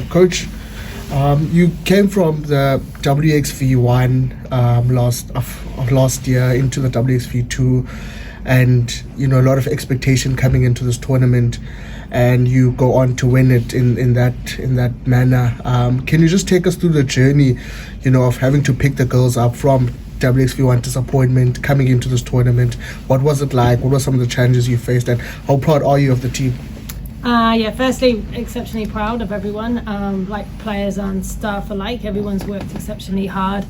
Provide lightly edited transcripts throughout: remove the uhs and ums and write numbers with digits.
Coach, you came from the WXV1 last year into the WXV2, and a lot of expectation coming into this tournament, and you go on to win it in that manner. Can you just take us through the journey, of having to pick the girls up from WXV1 disappointment coming into this tournament? What was it like? What were some of the challenges you faced, and how proud are you of the team? Firstly, exceptionally proud of everyone, like players and staff alike. Everyone's worked exceptionally hard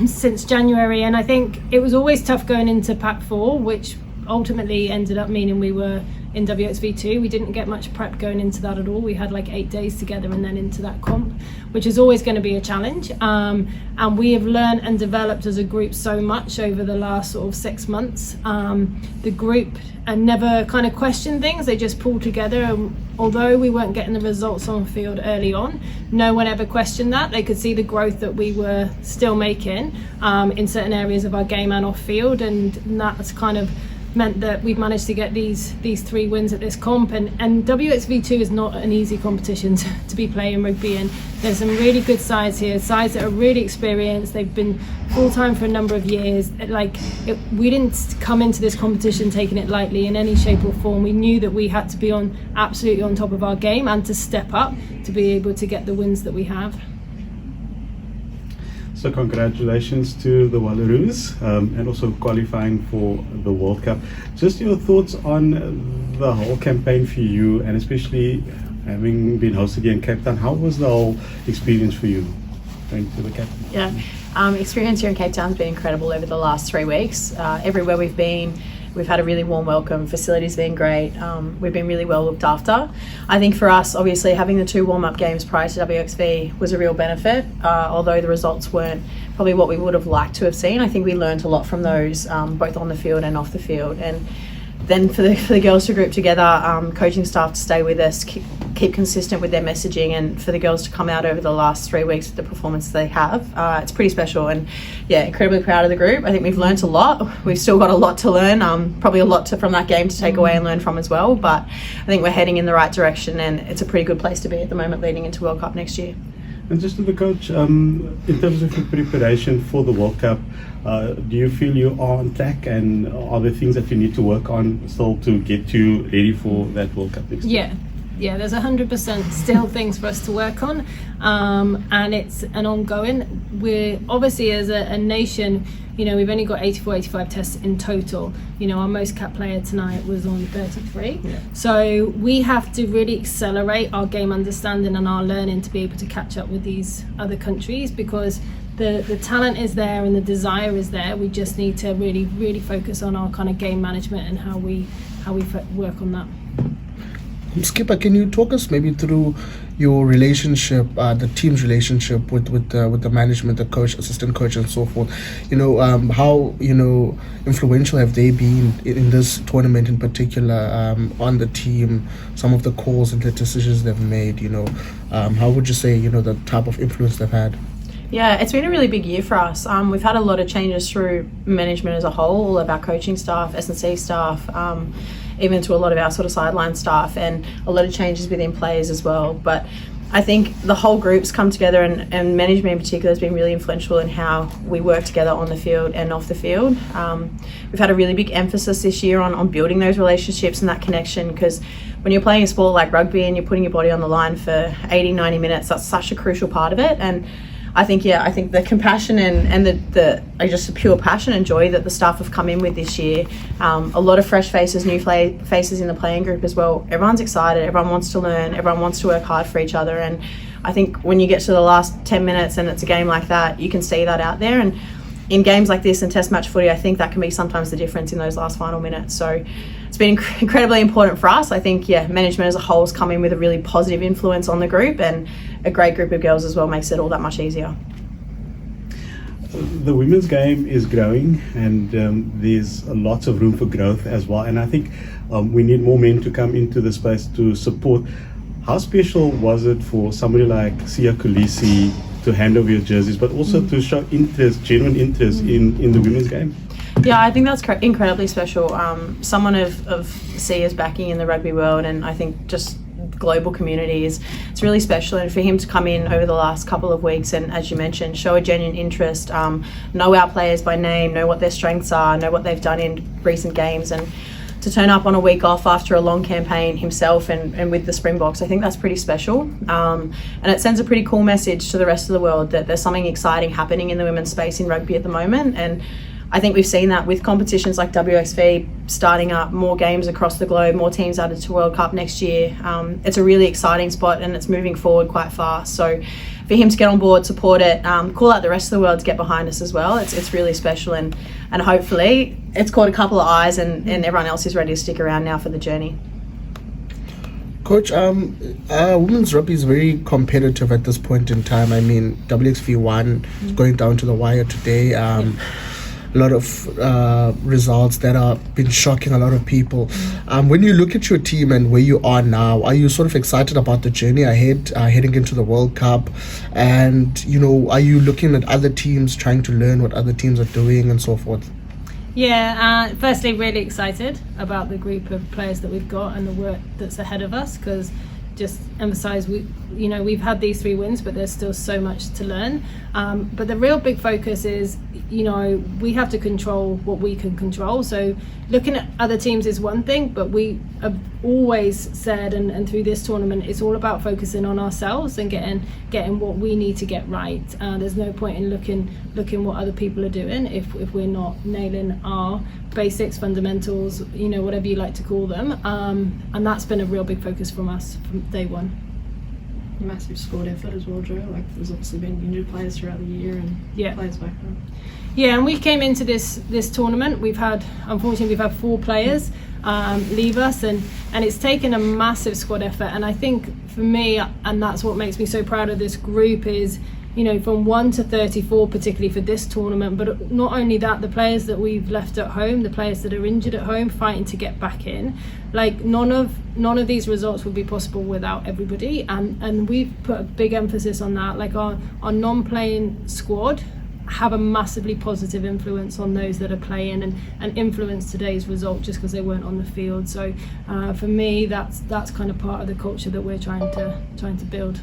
since January, and I think it was always tough going into Pack 4, which ultimately ended up meaning we were in WXV2. We didn't get much prep going into that at all. We had like 8 days together and then into that comp, which is always going to be a challenge. And we have learned and developed as a group so much over the last sort of 6 months. The group never kind of questioned things, they just pulled together. And although we weren't getting the results on field early on, no one ever questioned that. They could see the growth that we were still making in certain areas of our game and off field, and that's kind of meant that we've managed to get these 3 wins at this comp, and WXV2 is not an easy competition to be playing rugby in. There's some really good sides here, sides that are really experienced. They've been full-time for a number of years. We didn't come into this competition taking it lightly in any shape or form. We knew that we had to be absolutely on top of our game and to step up to be able to get the wins that we have. So congratulations to the Wallaroos and also qualifying for the World Cup. Just your thoughts on the whole campaign for you, and especially having been hosted here in Cape Town. How was the whole experience for you going to the Cape Town? Experience here in Cape Town has been incredible over the last 3 weeks. Everywhere we've been, we've had a really warm welcome. Facilities been great. We've been really well looked after. I think for us, obviously, having the 2 warm-up games prior to WXV was a real benefit, although the results weren't probably what we would have liked to have seen. I think we learned a lot from those, both on the field and off the field. And then for the girls to group together, coaching staff to stay with us, keep consistent with their messaging, and for the girls to come out over the last 3 weeks with the performance they have, it's pretty special. And incredibly proud of the group. I think we've learnt a lot. We've still got a lot to learn, probably a lot from that game to take away and learn from as well, but I think we're heading in the right direction, and it's a pretty good place to be at the moment leading into World Cup next year. And just to the coach, in terms of your preparation for the World Cup, do you feel you are on track, and are there things that you need to work on still to get you ready for that World Cup next year? Yeah, there's 100% still things for us to work on, and it's an ongoing. We're obviously, as a nation, we've only got 85 tests in total. Our most capped player tonight was on 33. Yeah. So we have to really accelerate our game understanding and our learning to be able to catch up with these other countries, because the talent is there and the desire is there. We just need to really, really focus on our kind of game management and how we work on that. Skipper, can you talk us maybe through your relationship, the team's relationship with the management, the coach, assistant coach, and so forth? How influential have they been in this tournament in particular, on the team? Some of the calls and the decisions they've made. How would you say the type of influence they've had? Yeah, it's been a really big year for us. We've had a lot of changes through management as a whole, all of our coaching staff, S&C staff, even to a lot of our sort of sideline staff, and a lot of changes within players as well. But I think the whole group's come together, and management in particular has been really influential in how we work together on the field and off the field. We've had a really big emphasis this year on building those relationships and that connection, because when you're playing a sport like rugby and you're putting your body on the line for 80, 90 minutes, that's such a crucial part of it. And I think the compassion and the just the pure passion and joy that the staff have come in with this year. A lot of fresh faces, new faces in the playing group as well. Everyone's excited. Everyone wants to learn. Everyone wants to work hard for each other. And I think when you get to the last 10 minutes and it's a game like that, you can see that out there. And in games like this and test match footy, I think that can be sometimes the difference in those last final minutes. So it's been incredibly important for us. I think, management as a whole has come in with a really positive influence on the group, and a great group of girls as well makes it all that much easier. The women's game is growing, and there's lots of room for growth as well. And I think we need more men to come into the space to support. How special was it for somebody like Sia Kulisi to hand over your jerseys, but also to show interest, genuine interest in the women's game? Yeah, I think that's incredibly special. Someone of Sia's backing in the rugby world, and I think just global community is it's really special. And for him to come in over the last couple of weeks and, as you mentioned, show a genuine interest, know our players by name, know what their strengths are, know what they've done in recent games, and to turn up on a week off after a long campaign himself and with the Springboks, I think that's pretty special. And it sends a pretty cool message to the rest of the world that there's something exciting happening in the women's space in rugby at the moment. And I think we've seen that with competitions like WXV starting up, more games across the globe, more teams added to World Cup next year. It's a really exciting spot and it's moving forward quite fast. So for him to get on board, support it, call out the rest of the world to get behind us as well, it's really special. And hopefully it's caught a couple of eyes and everyone else is ready to stick around now for the journey. Coach, women's rugby is very competitive at this point in time. I mean, WXV1 is going down to the wire today. A lot of results that have been shocking a lot of people. When you look at your team and where you are now, are you sort of excited about the journey ahead, heading into the World Cup? And, you know, are you looking at other teams, trying to learn what other teams are doing and so forth? Yeah, firstly, really excited about the group of players that we've got and the work that's ahead of us, because just emphasize we've had these 3 wins, but there's still so much to learn. But the real big focus is, we have to control what we can control. So looking at other teams is one thing, but we have always said, and through this tournament, it's all about focusing on ourselves and getting what we need to get right. There's no point in looking what other people are doing if we're not nailing our basics, fundamentals, whatever you like to call them. And that's been a real big focus from us from day one. Massive squad effort as well, Joe. Like, there's obviously been injured players throughout the year and players back home. Yeah, and we came into this tournament. Unfortunately, we've had 4 players leave us, and it's taken a massive squad effort. And I think for me, and that's what makes me so proud of this group, is from 1 to 34, particularly for this tournament. But not only that, the players that we've left at home, the players that are injured at home, fighting to get back in. Like, none of these results would be possible without everybody, and we've put a big emphasis on that. Like, our non-playing squad have a massively positive influence on those that are playing and influence today's result just because they weren't on the field. So for me, that's kind of part of the culture that we're trying to build.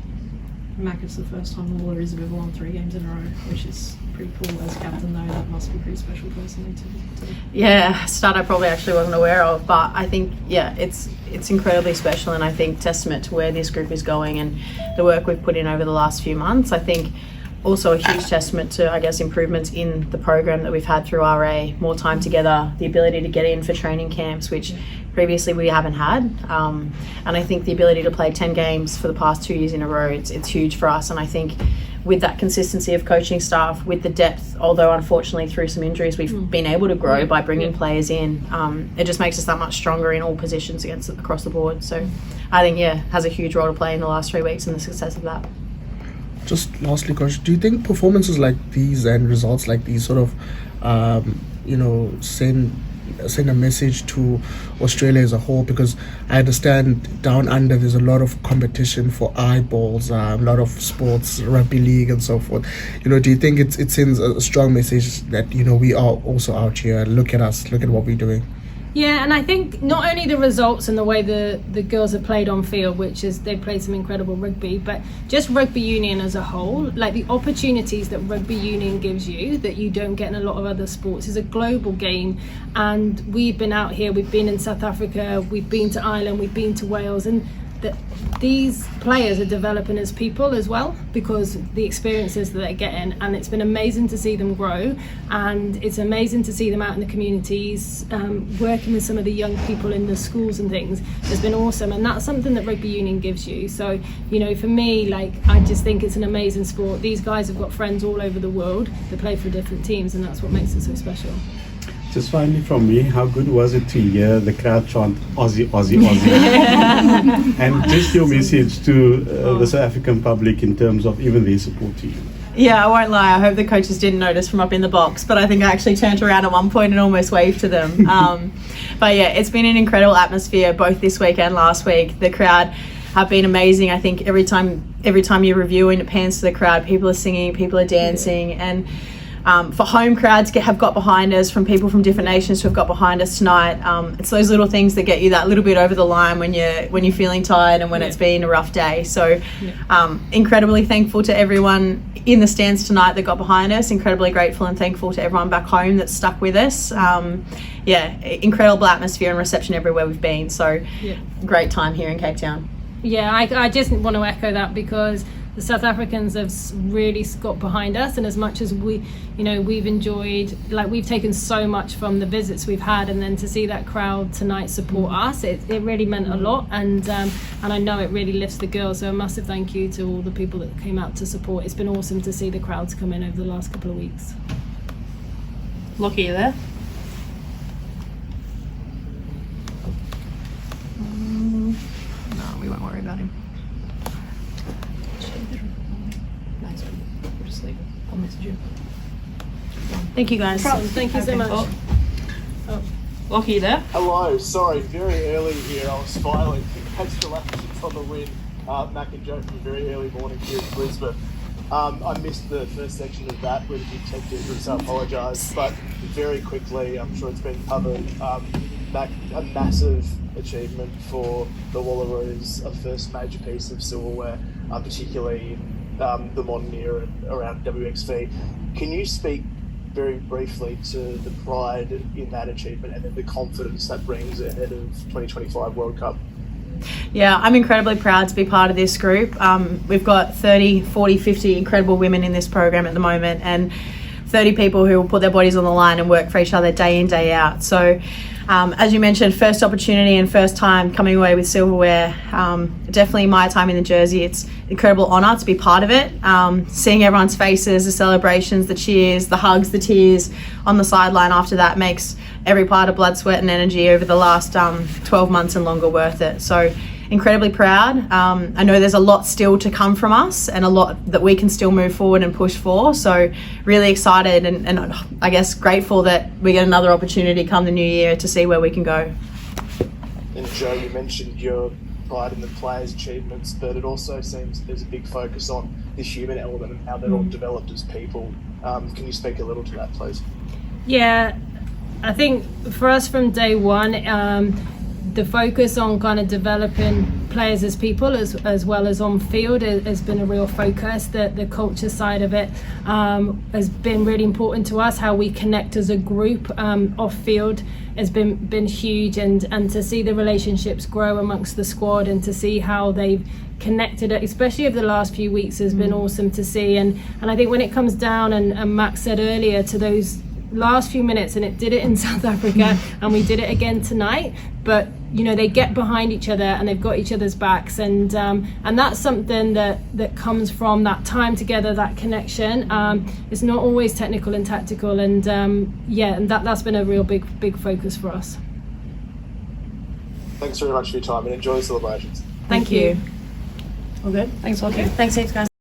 Mac, it's the first time the Wallaroos have ever won 3 games in a row, which is pretty cool. As captain, though, that must be pretty special personally to Yeah, stat I probably actually wasn't aware of, but I think it's incredibly special, and I think testament to where this group is going and the work we've put in over the last few months. I think also a huge testament to, I guess, improvements in the program that we've had through RA, more time together, the ability to get in for training camps, which previously we haven't had, and I think the ability to play 10 games for the past 2 years in a row, it's huge for us. And I think with that consistency of coaching staff, with the depth, although unfortunately through some injuries we've been able to grow by bringing players in, it just makes us that much stronger in all positions across the board. So I think has a huge role to play in the last 3 weeks and the success of that. Just lastly, Coach, do you think performances like these and results like these sort of send a message to Australia as a whole? Because I understand down under there's a lot of competition for eyeballs, a lot of sports, rugby league and so forth. Do you think it sends a strong message that we are also out here, look at us, look at what we're doing? Yeah, and I think not only the results and the way the girls have played on field, which is they've played some incredible rugby, but just rugby union as a whole, like the opportunities that rugby union gives you that you don't get in a lot of other sports, is a global game. And we've been out here, we've been in South Africa, we've been to Ireland, we've been to Wales, and these players are developing as people as well because the experiences that they're getting, and it's been amazing to see them grow, and it's amazing to see them out in the communities, working with some of the young people in the schools and things. It's been awesome, and that's something that rugby union gives you. So for me, like, I just think it's an amazing sport. These guys have got friends all over the world that play for different teams, and that's what makes it so special. Just finally from me, how good was it to hear the crowd chant Aussie, Aussie, Aussie? And just your message to the South African public in terms of even their support to you. Yeah, I won't lie, I hope the coaches didn't notice from up in the box, but I think I actually turned around at one point and almost waved to them. But yeah, it's been an incredible atmosphere both this week and last week. The crowd have been amazing. I think every time you're reviewing, it pans to the crowd, people are singing, people are dancing, and for home crowds have got behind us, from people from different nations who have got behind us tonight. It's those little things that get you that little bit over the line when you're feeling tired and when it's been a rough day. So incredibly thankful to everyone in the stands tonight that got behind us. Incredibly grateful and thankful to everyone back home that stuck with us. Incredible atmosphere and reception everywhere we've been. So great time here in Cape Town. Yeah, I just want to echo that, because the South Africans have really got behind us, and as much as we've enjoyed, like, we've taken so much from the visits we've had, and then to see that crowd tonight support us, it really meant a lot, and I know it really lifts the girls. So a massive thank you to all the people that came out to support. It's been awesome to see the crowds come in over the last couple of weeks. Lockie, you there? No, we won't worry about him. Nice. We'll just leave it. I'll message you. Thank you guys. Thank you so much. Lockie, you there? Hello, sorry, very early here. I was filing. Congratulations on the win, Mac and Joe, from a very early morning here in Brisbane. I missed the first section of that where the big tech did, so I apologise. But very quickly, I'm sure it's been covered. Mac, a massive achievement for the Wallaroos, a first major piece of silverware, particularly in the modern era around WXV. Can you speak very briefly to the pride in that achievement and then the confidence that brings ahead of 2025 World Cup? Yeah, I'm incredibly proud to be part of this group. We've got 30, 40, 50 incredible women in this program at the moment, and 30 people who will put their bodies on the line and work for each other day in, day out. So as you mentioned, first opportunity and first time coming away with silverware. Definitely my time in the jersey. It's an incredible honour to be part of it. Seeing everyone's faces, the celebrations, the cheers, the hugs, the tears on the sideline after that makes every part of blood, sweat and energy over the last 12 months and longer worth it. So incredibly proud. I know there's a lot still to come from us and a lot that we can still move forward and push for. So really excited and I guess grateful that we get another opportunity come the new year to see where we can go. And Joe, you mentioned your pride in the players' achievements, but it also seems there's a big focus on the human element and how they're all developed as people. Can you speak a little to that, please? Yeah, I think for us from day one, the focus on kind of developing players as people as well as on field has been a real focus. The culture side of it has been really important to us. How we connect as a group off field has been huge, and to see the relationships grow amongst the squad and to see how they've connected, especially over the last few weeks, has been awesome to see. And I think when it comes down, and Max said earlier, to those last few minutes, and it did it in South Africa and we did it again tonight, but they get behind each other and they've got each other's backs, and that's something that comes from that time together, that connection. It's not always technical and tactical, and and that's been a real big focus for us. Thanks very much for your time and enjoy the celebrations. Thank you. All good? Thanks, Lockie. Thanks heaps, guys.